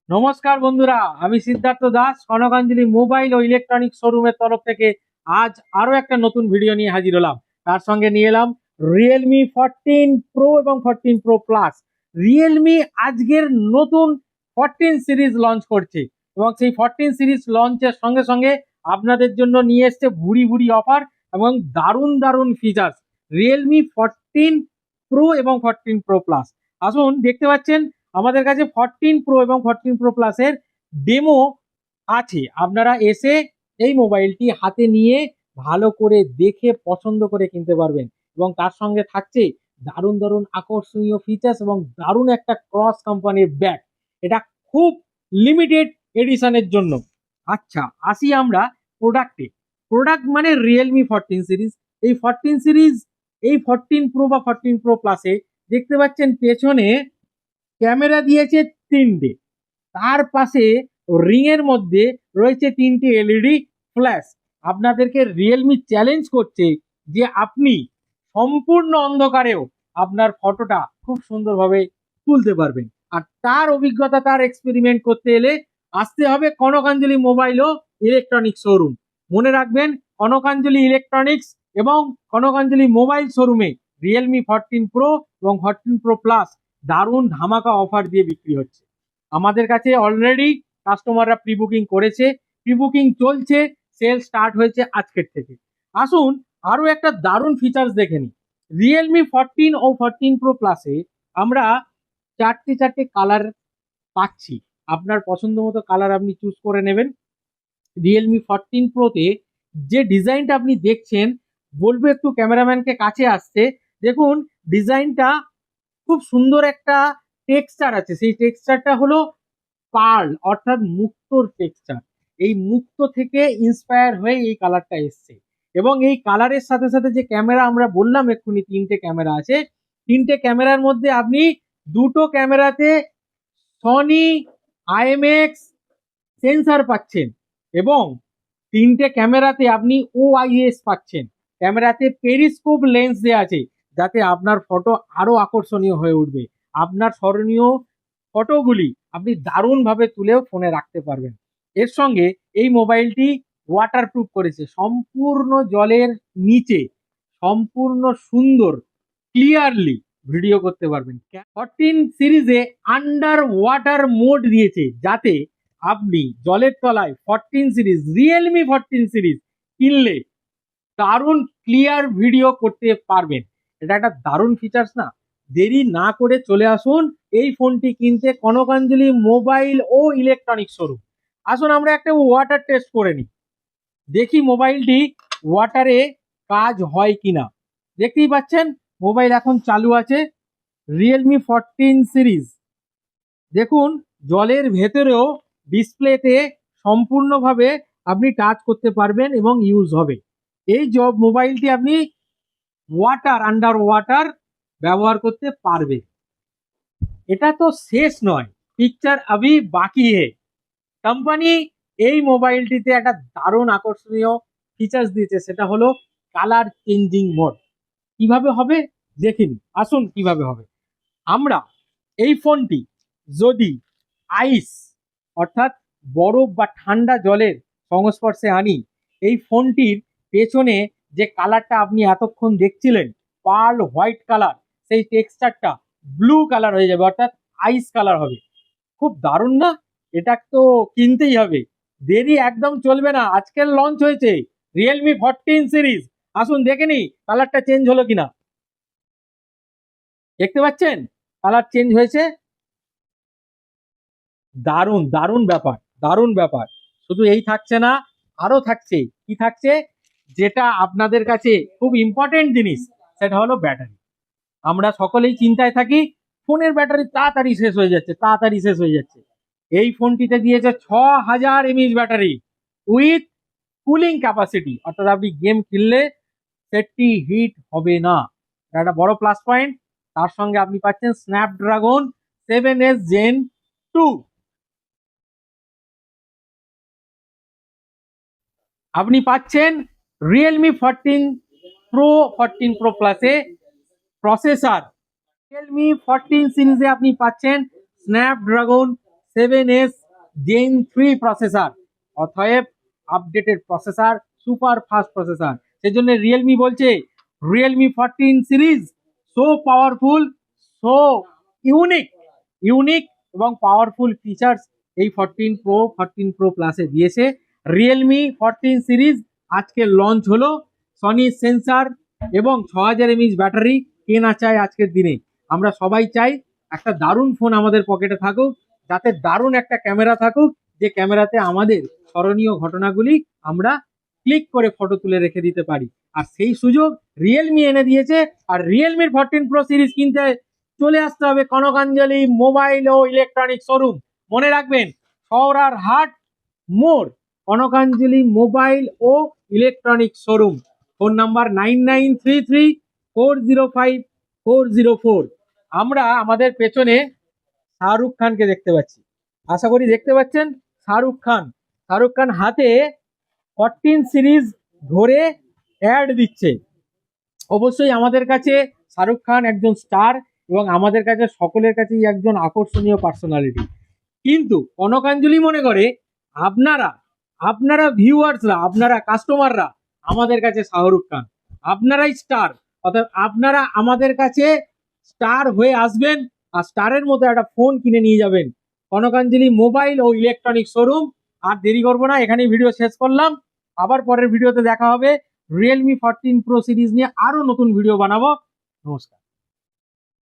নমস্কার বন্ধুরা, আমি সিদ্ধার্থ দাস কনকাঞ্জলি মোবাইল ও ইলেকট্রনিক শোরুমের তরফ থেকে আজ আরো একটা নতুন ভিডিও নিয়ে হাজির হলাম। তার সঙ্গে নিয়ে এলাম রিয়েলমি 14 প্রো এবং 14 প্রো প্লাস। রিয়েলমি আজকের নতুন 14 সিরিজ লঞ্চ করছে এবং সেই 14 সিরিজ লঞ্চের সঙ্গে সঙ্গে আপনাদের জন্য নিয়ে এসছে ভুড়ি ভুড়ি অফার এবং দারুণ দারুণ ফিচার্স। রিয়েলমি 14 প্রো এবং 14 প্রো প্লাস, আসুন দেখতে পাচ্ছেন আমাদের কাছে 14 প্রো এবং 14 প্রো প্লাসের ডেমো আছে। আপনারা এসে এই মোবাইলটি হাতে নিয়ে ভালো করে দেখে পছন্দ করে কিনতে পারবেন এবং তার সঙ্গে থাকছে দারুণ দারুণ আকর্ষণীয় ফিচার্স এবং দারুণ একটা ক্রস কোম্পানির ব্যাগ। এটা খুব লিমিটেড এডিশনের জন্য। আচ্ছা, আসি আমরা প্রোডাক্টে। প্রোডাক্ট মানে রিয়েলমি 14 সিরিজ। এই 14 সিরিজ, এই 14 প্রো বা 14 প্রো প্লাসে দেখতে পাচ্ছেন পেছনে ক্যামেরা দিয়েছে তিনটে, তার পাশে রিং এর মধ্যে রয়েছে তিনটে এলইডি ফ্ল্যাশ। আপনাদেরকে রিয়েলমি চ্যালেঞ্জ করছে যে আপনি সম্পূর্ণ অন্ধকারেও আপনার ফটোটা খুব সুন্দরভাবে তুলতে পারবেন। আর তার অভিজ্ঞতা, তার এক্সপেরিমেন্ট করতে এলে আসতে হবে কনকাঞ্জলি মোবাইল ও ইলেকট্রনিক্স শোরুম। মনে রাখবেন, কনকাঞ্জলি ইলেকট্রনিক্স এবং কনকাঞ্জলি মোবাইল শোরুমে রিয়েলমি 14 প্রো এবং 14 প্রো প্লাস দারুণ ধামাকা অফার দিয়ে বিক্রি হচ্ছে। আমাদের কাছে অলরেডি কাস্টমাররা প্রি বুকিং করেছে, প্রি বুকিং চলছে, সেল স্টার্ট হয়েছে আজকের থেকে। আসুন আরো একটা দারুণ ফিচার্স দেখে নিই। রিয়েলমি 14 ও 14 প্রো প্লাসে আমরা চারটে চারটে কালার পাচ্ছি। আপনার পছন্দ মতো কালার আপনি চুজ করে নেবেন। রিয়েলমি 14 প্রোতে যে ডিজাইনটা আপনি দেখছেন, বলবো একটু ক্যামেরাম্যানকে কাছে আসতে। দেখুন ডিজাইনটা খুব সুন্দর একটা টেক্সচার আছে। সেই টেক্সচারটা হলো পার্ল অর্থাৎ মুক্তোর টেক্সচার। এই মুক্তো থেকে ইন্সপায়ার হয়ে এই কালারটা এসছে এবং এই কালারের সাথে সাথে যে ক্যামেরা আমরা বললাম এক্ষুনি তিনটে ক্যামেরা আছে, তিনটে ক্যামেরার মধ্যে আপনি দুটো ক্যামেরাতে সনি আইএমএক্স সেন্সার পাচ্ছেন এবং তিনটে ক্যামেরাতে আপনি ওআইএস পাচ্ছেন। ক্যামেরাতে পেরিস্কোপ লেন্স দেওয়া আছে যাতে আপনার ফটো আরো আকর্ষণীয় হয়ে উঠবে। আপনার স্মরণীয় ফটোগুলি আপনি দারুণভাবে তুলেও ফোনে রাখতে পারবেন। এর সঙ্গে এই মোবাইলটি ওয়াটারপ্রুফ করেছে, সম্পূর্ণ জলের নিচে সম্পূর্ণ সুন্দর ক্লিয়ারলি ভিডিও করতে পারবেন। 14 সিরিজে আন্ডার ওয়াটার মোড দিয়েছে যাতে আপনি জলের তলায় 14 সিরিজ, রিয়েলমি 14 সিরিজ কিনলে দারুণ ক্লিয়ার ভিডিও করতে পারবেন। এটা একটা দারুণ ফিচার্স না? দেরি না করে চলে আসুন এই ফোনটি কিনতে কনকাঞ্জলি মোবাইল ও ইলেকট্রনিক শোরুম। আসুন আমরা একটা ওয়াটার টেস্ট করে নিই, দেখি মোবাইলটি ওয়াটারে কাজ হয় কিনা। দেখতেই পাচ্ছেন মোবাইল এখন চালু আছে। রিয়েলমি 14 সিরিজ, দেখুন জলের ভেতরেও ডিসপ্লেতে সম্পূর্ণভাবে আপনি টাচ করতে পারবেন এবং ইউজ হবে। এই মোবাইলটি আপনি আন্ডার ওয়াটার ব্যবহার করতে পারবে। এটা তো শেষ নয়, পিকচার আভি বাকি হে। কোম্পানি এই মোবাইলটিতে একটা দারুণ আকর্ষণীয় ফিচার্স দিয়েছে, সেটা হলো কালার চেঞ্জিং মোড। কিভাবে হবে দেখিনি, আসুন কিভাবে হবে। আমরা এই ফোনটি যদি আইস অর্থাৎ বরফ বা ঠান্ডা জলের সংস্পর্শে আনি, এই ফোনটির পেছনে যে কালারটা আপনি এতক্ষণ দেখছিলেন পার্ল হোয়াইট কালার, সেই টেক্সচারটা ব্লু কালার হয়ে যাবে, অর্থাৎ আইস কালার হবে। খুব দারুণ না? এটা তো কিনতেই হবে, দেরি একদম চলবে না। আজকের লঞ্চ হয়েছে রিয়েলমি 14 সিরিজ। আসুন দেখে নি কালারটা চেঞ্জ হলো কিনা। দেখতে পাচ্ছেন কালার চেঞ্জ হয়েছে। দারুণ দারুণ ব্যাপার, দারুণ ব্যাপার। শুধু এই থাকছে না, আরো থাকছে। কি থাকছে? যেটা আপনাদের কাছে খুব ইম্পর্টেন্ট জিনিস, সেটা হলো ব্যাটারি। আমরা সকলেই চিন্তায় থাকি ফোনের ব্যাটারি তাড়াতাড়ি শেষ হয়ে যাচ্ছে, তাড়াতাড়ি শেষ হয়ে যাচ্ছে। এই ফোনটিতে দিয়েছে 6000 mAh battery with cooling capacity, অর্থাৎ আপনি গেম খেললে সেটটি হিট হবে না। এটা একটা বড় প্লাস পয়েন্ট। তার সঙ্গে আপনি পাচ্ছেন স্ন্যাপড্রাগন 7s Gen 2। আপনি পাচ্ছেন রিয়েলমি 14 প্রো 14 প্রো প্লাসে প্রসেসর। রিয়েলমি 14 সিরিজে আপনি পাচ্ছেন স্ন্যাপড্রাগন 7S Gen 3 প্রসেসর, অতএব updated processor, super fast processor. সেজন্য রিয়েলমি বলছে Realme 14 series so powerful, so unique এবং পাওয়ারফুল ফিচার্স এই 14 প্রো প্লাসে দিয়েছে। রিয়েলমি 14 সিরিজ আজকে লঞ্চ হলো। সনি সেন্সার এবং 6000 mAh ব্যাটারি, কে না চায় আজকের দিনে? আমরা সবাই চাই একটা দারুণ ফোন আমাদের পকেটে থাকুক, যাতে দারুণ একটা ক্যামেরা থাকুক, যে ক্যামেরাতে আমাদের স্মরণীয় ঘটনাগুলি আমরা ক্লিক করে ফটো তুলে রেখে দিতে পারি। আর সেই সুযোগ রিয়েলমি এনে দিয়েছে। আর রিয়েলমির 14 প্রো সিরিজ কিনতে চলে আসতে হবে কনকাঞ্জলি মোবাইল ও ইলেকট্রনিক শোরুম। মনে রাখবেন, সৌরার হাট মোড়, কনকাঞ্জলি মোবাইল ও ইলেকট্রনিক শোরুম। Phone number 9933405404। আমরা আমাদের পেছনে শাহরুখ খানকে দেখতে পাচ্ছি, আশা করি দেখতে পাচ্ছেন। শাহরুখ খান হাতে 14 সিরিজ ধরে অ্যাড দিচ্ছে। অবশ্যই আমাদের কাছে শাহরুখ খান একজন স্টার এবং আমাদের কাছে সকলের কাছেই একজন আকর্ষণীয় পার্সোনালিটি। কিন্তু কনকাঞ্জলি মনে করে আপনারা ভিউয়ার্সরা, আপনারা কাস্টমাররা আমাদের কাছে শাহরুখ খান, আপনারাই স্টার। অর্থাৎ আপনারা আমাদের কাছে স্টার হয়ে আসবেন আর স্টারের মতো একটা ফোন কিনে নিয়ে যাবেন কনকাঞ্জলি মোবাইল ও ইলেকট্রনিক শোরুম। আর দেরি করবো না, এখানেই ভিডিও শেষ করলাম। আবার পরের ভিডিওতে দেখা হবে। রিয়েলমি 14 প্রো সিরিজ নিয়ে আরো নতুন ভিডিও বানাবো। নমস্কার।